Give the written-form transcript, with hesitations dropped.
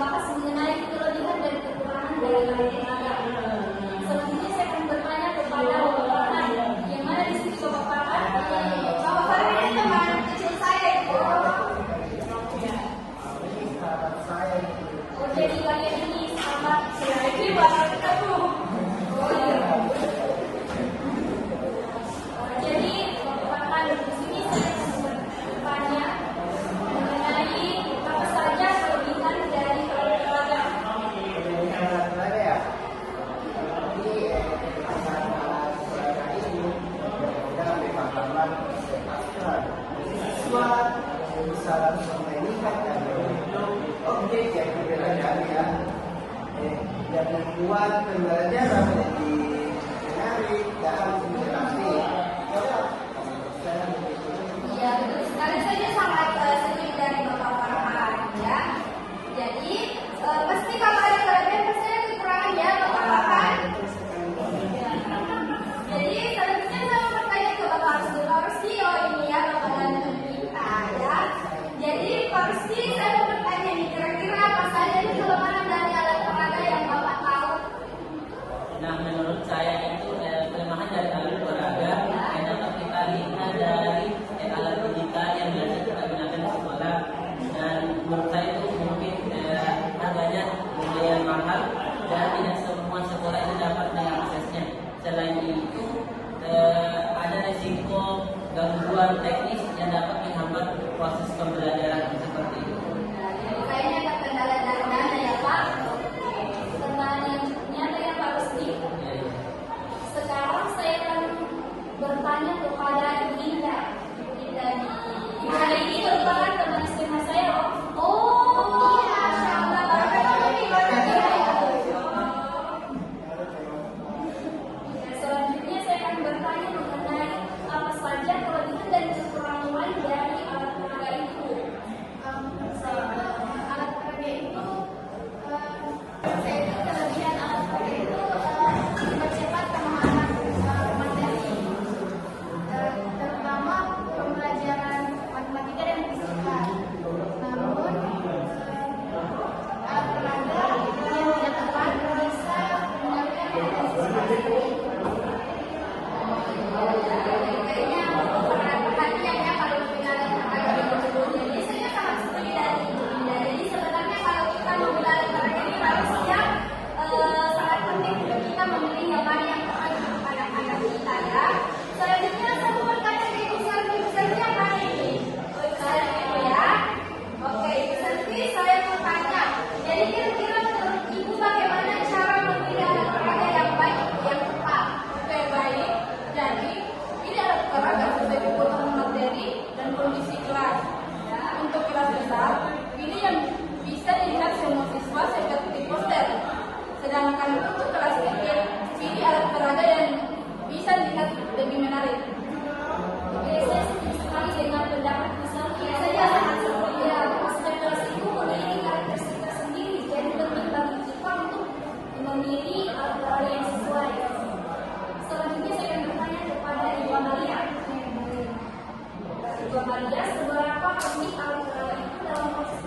membahas mengenai kelebihan dan kekurangan dari alat peraga. Selanjutnya saya akan bertanya kepada Bapak, yang mana di sini Bapak Bapak ini teman kecil saya itu. Oh, jadi kalian ini sama lagi Bapak ketemu. Jadi Bapak di sini saya akan bertanya mengenai apa saja kelebihan dari alat peraga. Bisa melihat dan bentuk objek yang berbeda-beda dan membuat pembelajaran menjadi menarik dan interaktif. Iya, betul sekali. Saya sangat setuju dari Bapak Farhan ya. Jadi pasti kalau ada kelebihan pasti ada kekurangan ya Bapak Farhan. Jadi selanjutnya saya mau bertanya ke Bapak Rusdi ini ya, Bapak dan kita ya. Jadi Pak Rusdi, saya mau bertanya nih, kira-kira apa saja nih kelemahan dari alat peraga yang Bapak tahu? Nah, menurut saya itu kelemahan dari alat peraga yang dapat kita lihat dari alat digital yang biasa kita gunakan di sekolah, dan menurut saya itu mungkin harganya lumayan mahal dan tidak semua sekolah itu dapat mengaksesnya. Selain itu ada risiko gangguan teknis yang dapat menghambat proses pembelajaran seperti itu. Jadi kayaknya ada kendala dari dana ya Pak. Kendala yang nyata ya Pak Rusdi. Sekarang saya akan bertanya kepada Ibu Indah. Ibu Indah ini merupakan teman SMA saya loh. Oh, Masya Allah. Bagaimana nih? Selanjutnya saya akan bertanya mengenai apa saja kelebihan dan kekurangan dari alat peraga itu. Alat peraga itu, saya itu kelebihan alat peraga itu mempercepat pemahaman materi, terutama pembelajaran matematika dan fisika. Namun alat peraga yang tidak tepat bisa mengalihkan atensi. Kayaknya perhatian ya kalau penggunaan peraga itu. Jadi saya sangat setuju dari Ibu Indah. Jadi sebenarnya kalau kita menggunakan peraga ini harusnya sangat penting untuk kita memilih yang mana yang tepat untuk anak-anak kita ya. Selanjutnya saya mau bertanya ke Ibu Sarti. Ibu Sarti yang mana ini? Ibu Sarti ya. Oke, Ibu Sarti, saya mau tanya. Jadi kira-kira menurut Ibu bagaimana cara memilih alat peraga yang baik, yang tepat? Oke, baik. Jadi ini alat peraga sesuai kebutuhan materi dan kondisi kelas. Ya, untuk kelas besar, ini yang bisa dilihat semua siswa seperti poster. Sedangkan untuk kelas kecil, pilih alat peraga yang bisa dilihat lebih menarik. Oke, saya setuju sekali dengan pendapat Bu Sarti. Saya sangat setuju ya. Setiap kelas itu memiliki karakteristik tersendiri. Jadi penting bagi kita untuk memilih alat peraga yang sesuai. Selanjutnya saya akan bertanya kepada Ibu Amalia. Ibu Amalia, seberapa penting alat peraga itu dalam proses